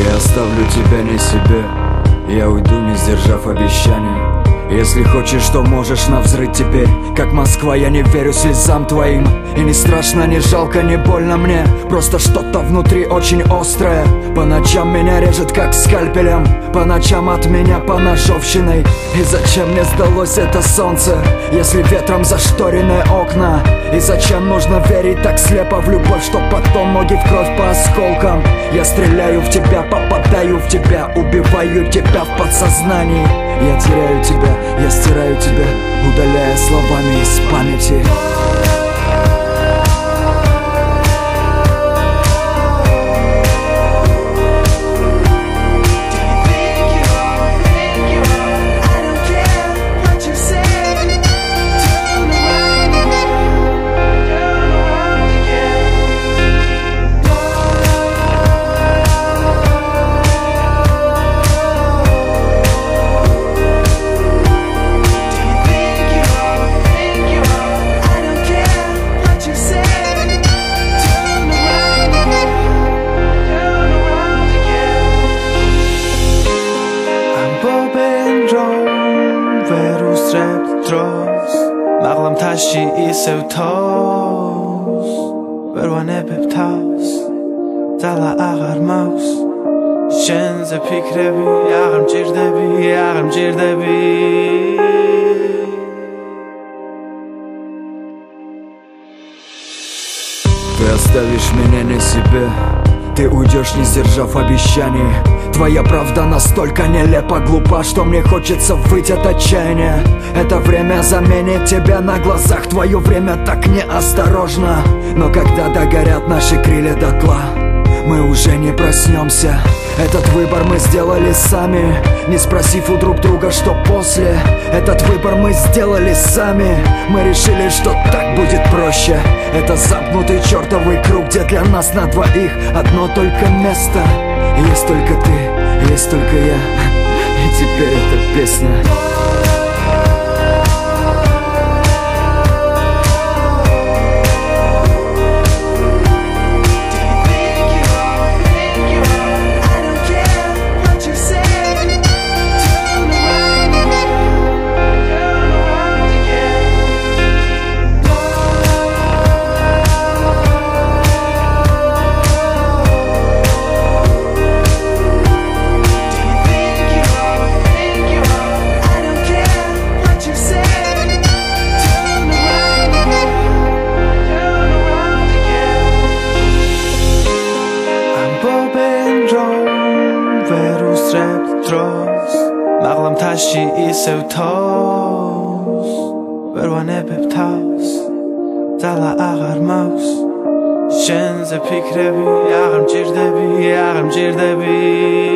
Я оставлю тебя не себе, я уйду, не сдержав обещания. Если хочешь, то можешь навзрыть теперь. Как Москва, я не верю слезам твоим. И не страшно, не жалко, не больно мне. Просто что-то внутри очень острое. По ночам меня режет как скальпелем. По ночам от меня поножовщиной. И зачем мне сдалось это солнце, если ветром зашторенные окна? И зачем нужно верить так слепо в любовь, что потом ноги в кровь по осколкам? Я стреляю в тебя, попадаю в тебя, убиваю тебя в подсознании. Я теряю тебя, я стираю тебя, удаляя словами из памяти. مغلم تشیعی سوتاس بروانه ببتاس دلا اغر موس شنز پیکره بی اغرم جیرده بی اغرم جیرده بی. Ты оставишь меня не себе, ты уйдешь, не сдержав обещаний. Твоя правда настолько нелепо глупа, что мне хочется выйти от отчаяния. Это время заменит тебя на глазах, твое время так неосторожно. Но когда догорят наши крылья дотла, мы уже не проснемся. Этот выбор мы сделали сами, не спросив у друг друга, что после. Этот выбор мы сделали сами, мы решили, что так будет проще. Это замкнутый чертовый круг, где для нас на двоих одно только место. Есть только ты, есть только я, и теперь эта песня. مغلم تشیعی سوتاس بروانه ببتاس دلا اغر موس شنز پیکره بی اغرم جیرده بی اغرم جیرده بی.